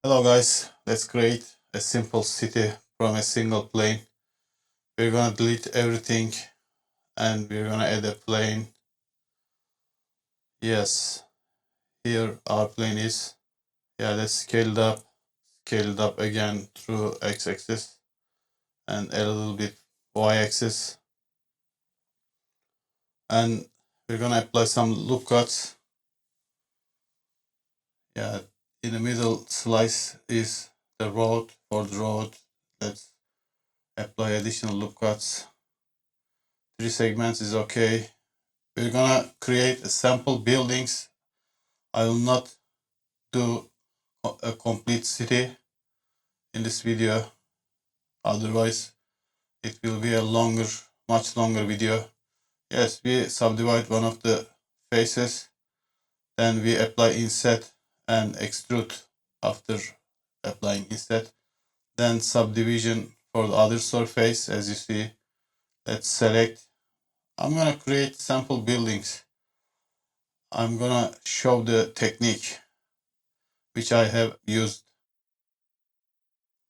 Hello guys, let's create a simple city from a single plane. We're gonna delete everything and we're gonna add a plane. Yes, here our plane is. Yeah, let's scale it up again through x-axis and a little bit y-axis. And we're gonna apply some loop cuts. Yeah, in the middle slice is the road. For the road, let's apply additional loop cuts. 3 segments is okay. We're gonna create sample buildings. I will not do a complete city in this video, otherwise it will be a much longer video. Yes, we subdivide one of the faces, then we apply inset and extrude after applying inset, then subdivision for the other surface. As you see, let's select. I'm gonna create sample buildings. I'm gonna show the technique which I have used.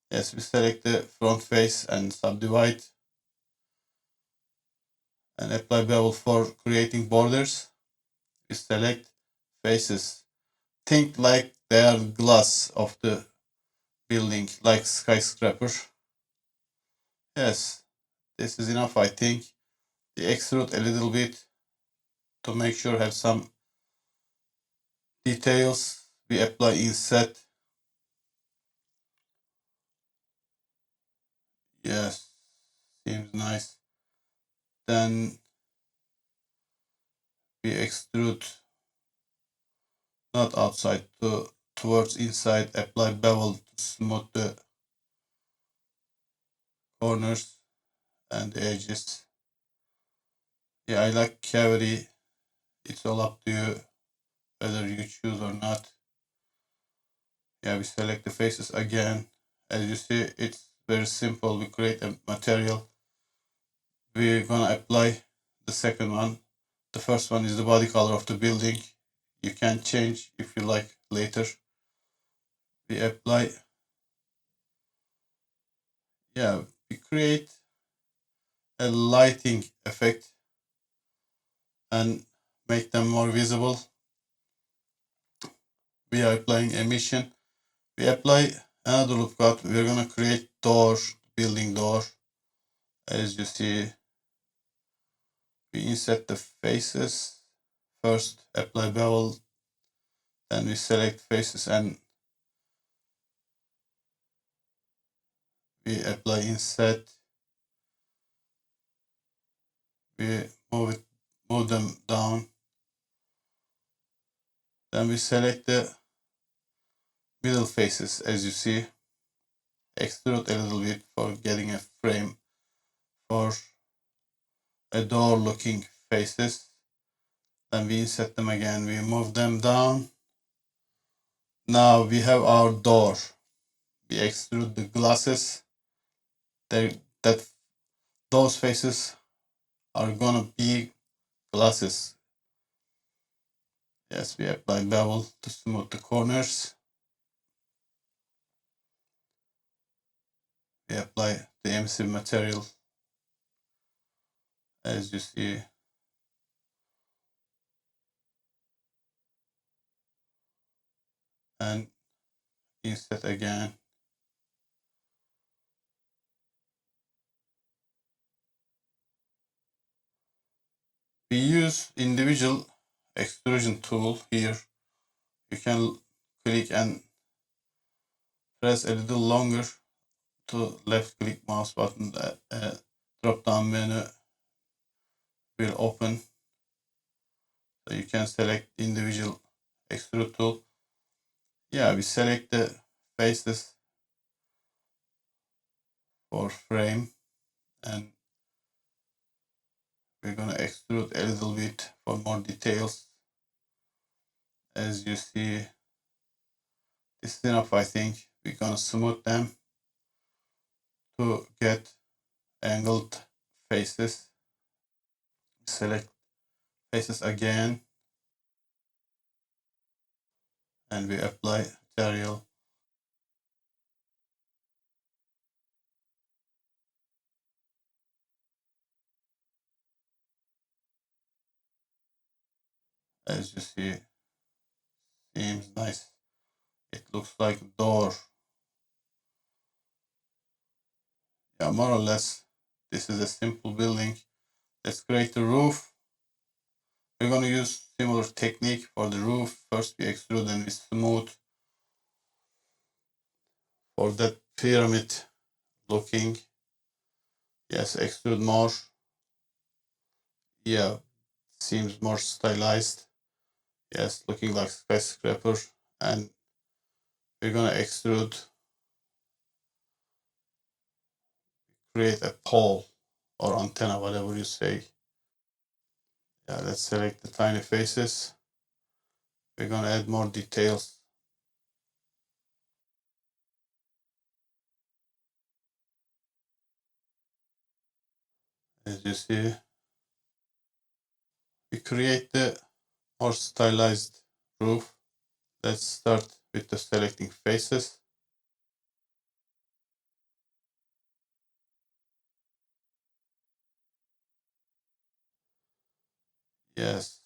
Yes, we select the front face and subdivide and apply bevel for creating borders. We select faces. Think like they are glass of the building, like skyscraper. Yes, this is enough, I think. We extrude a little bit to make sure have some details. We apply inset. Yes, seems nice. Then we extrude not outside towards inside. Apply bevel to smooth the corners and the edges. Yeah, I like cavity. It's all up to you whether you choose or not. Yeah, we select the faces again. As you see, it's very simple. We create a material. We're gonna apply the second one. The first one is the body color of the building. You can change if you like later. We apply. Yeah, we create a lighting effect and make them more visible. We are applying emission. We apply another loop cut. We're gonna create door, building door. As you see, we inset the faces. First apply bevel, then we select faces and we apply inset. We move them down. Then we select the middle faces. As you see, extrude a little bit for getting a frame for a door looking faces. Then we inset them again. We move them down. Now we have our door. We extrude the glasses. Those faces are gonna be glasses. Yes, we apply bevel to smooth the corners. We apply the emissive material, as you see. And inset again. We use individual extrusion tool here. You can click and press a little longer to left click mouse button. Drop down menu will open. So you can select individual extrude tool. Yeah, we select the faces for frame and we're gonna extrude a little bit for more details. As you see, this is enough, I think. We're gonna smooth them to get angled faces. Select faces again and we apply material. As you see, seems nice. It looks like a door. Yeah, more or less, this is a simple building. Let's create the roof. We're going to use similar technique for the roof. First we extrude and we smooth for that pyramid looking. Yes, extrude more. Yeah, seems more stylized. Yes, looking like skyscraper. And we're gonna extrude, create a pole or antenna, whatever you say. Yeah, let's select the tiny faces. We're gonna add more details. As you see, we create the more stylized roof. Let's start with the selecting faces. Yes,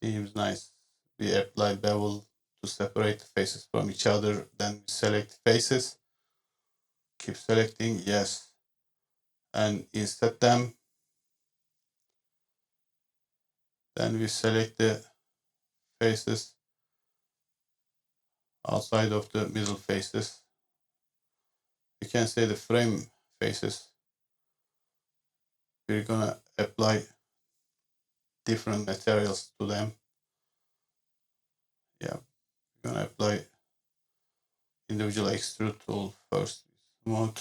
seems nice. We apply bevel to separate the faces from each other. Then we select faces. Keep selecting, yes. And inset them. Then we select the faces outside of the middle faces. You can say the frame faces. We're gonna apply different materials to them. Yeah, we're gonna apply individual extrude tool first, smooth,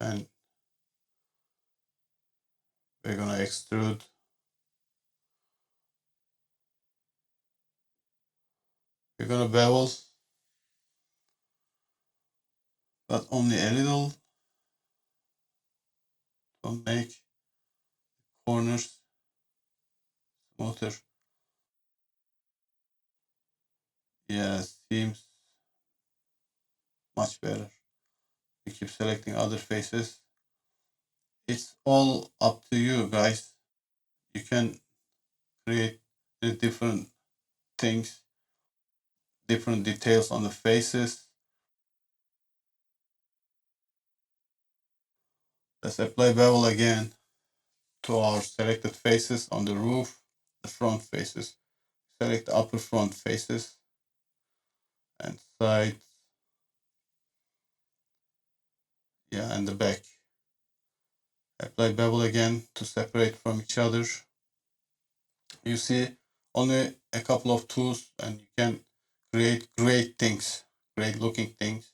and we're gonna extrude. We're gonna bevel, but only a little to make corners smoother. Yeah, seems much better. We keep selecting other faces. It's all up to you guys. You can create different things, different details on the faces. Let's apply bevel again to our selected faces on the roof, the front faces. Select the upper front faces and sides, yeah, and the back. Apply bevel again to separate from each other. You see, only a couple of tools and you can create great things, great looking things.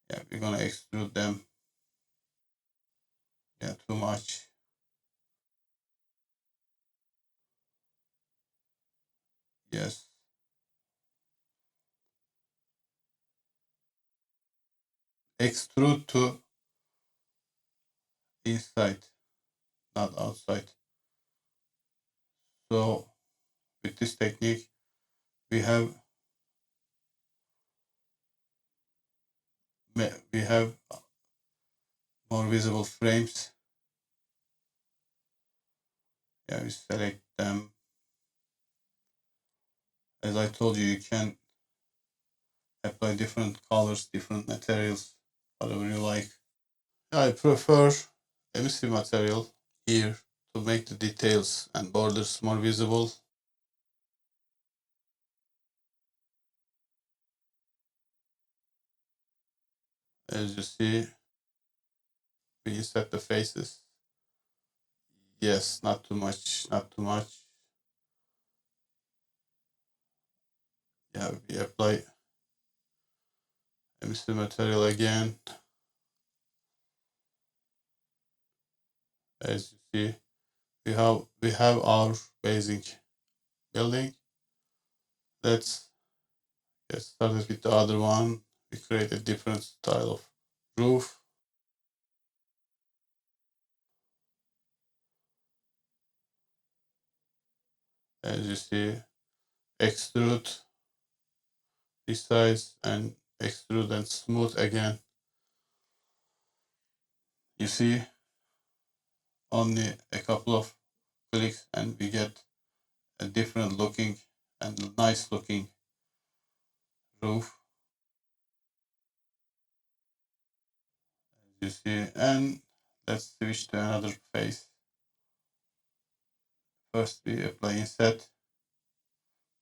Yeah, we're gonna extrude them. Yeah, too much. Yes. Extrude to inside, not outside. So with this technique, we have more visible frames. Yeah, we select them. As I told you, you can apply different colors, different materials, whatever you like. I prefer emissive material here to make the details and borders more visible. As you see, we set the faces. Yes, not too much, not too much. Yeah, we apply emissive material again. As you see, we have our basic building. Let's get started with the other one. We create a different style of roof. As you see, extrude, resize, and extrude and smooth again. You see, only a couple of clicks and we get a different looking and nice looking roof, as you see. And let's switch to another face. First we apply inset,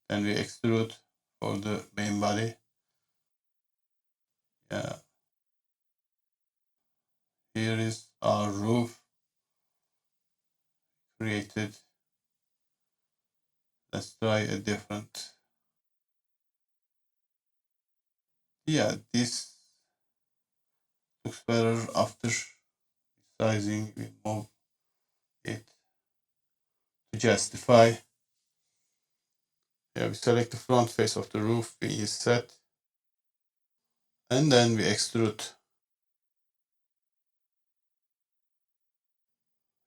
then we extrude for the main body. Yeah, here is our roof created. Let's try a different. Yeah, this looks better after sizing. We move it to justify. Yeah, we select the front face of the roof, we inset, and then we extrude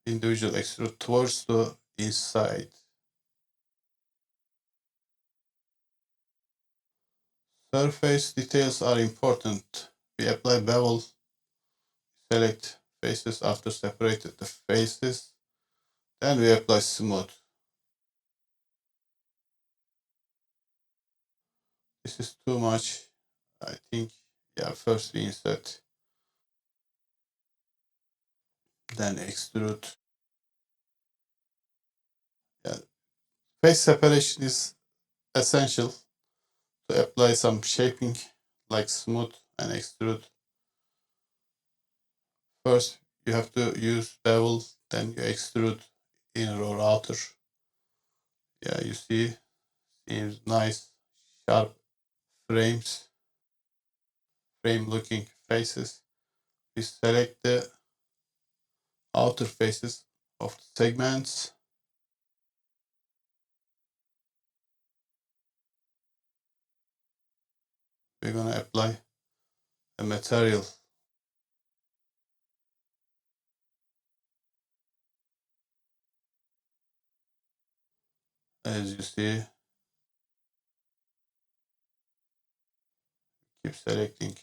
individual extrude towards the inside. Surface details are important. We apply bevel, select faces after separated the faces, then we apply smooth. This is too much. I think, yeah, first we inset, then extrude. Yeah, face separation is essential to apply some shaping like smooth and extrude. First, you have to use bevel, then you extrude inner or outer. Yeah, you see, seems nice, sharp frames, frame looking faces. We select the outer faces of the segments. We're going to apply a material. As you see, keep selecting.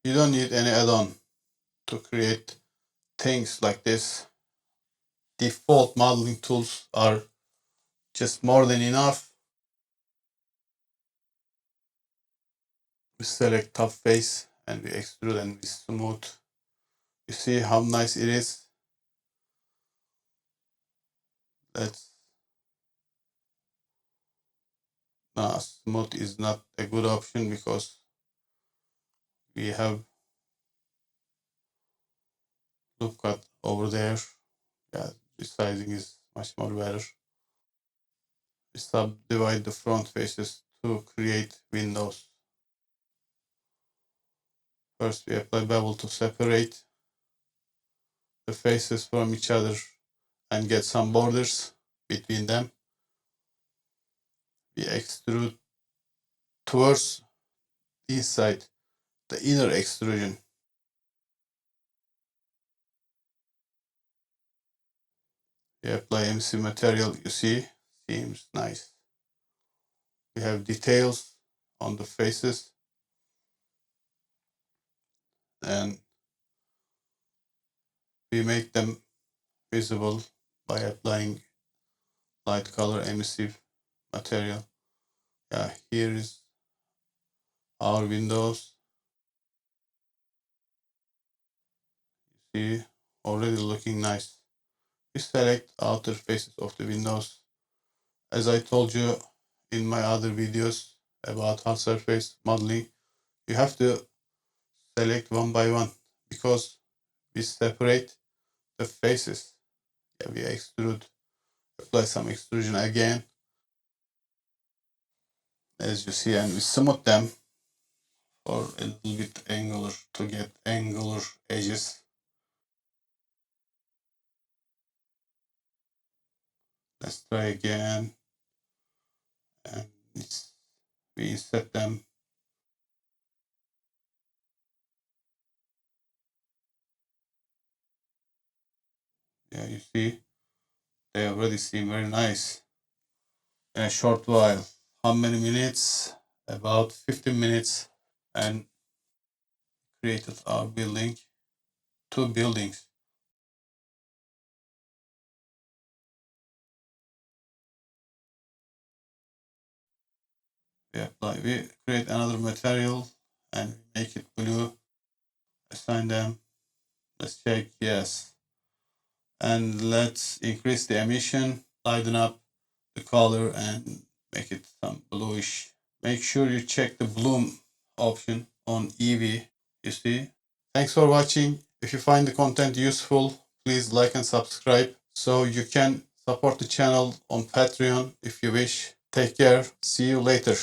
You don't need any add-on to create things like this. Default modeling tools are just more than enough. We select top face and we extrude and we smooth. You see how nice it is. Let's now smooth is not a good option because we have loop cut over there. Yeah, resizing is much more better. We subdivide the front faces to create windows. First we apply bevel to separate the faces from each other and get some borders between them. We extrude towards the inside, the inner extrusion. We apply MC material, you see, seems nice. We have details on the faces and we make them visible by applying light color emissive material. Yeah, here is our windows. You see, already looking nice. We select outer faces of the windows. As I told you in my other videos about hard surface modeling, you have to select one by one because we separate the faces. Yeah, we extrude, apply some extrusion again, as you see, and we smooth them for a little bit angular to get angular edges. Let's try again, and we set them. Yeah, you see, they already seem very nice in a short while. How many minutes? About 15 minutes, and created our building, 2 buildings. We create another material and make it blue, assign them, let's check, yes. And let's increase the emission, lighten up the color and make it some bluish. Make sure you check the bloom option on EV, you see. Thanks for watching. If you find the content useful, please like and subscribe so you can support the channel on Patreon if you wish. Take care. See you later.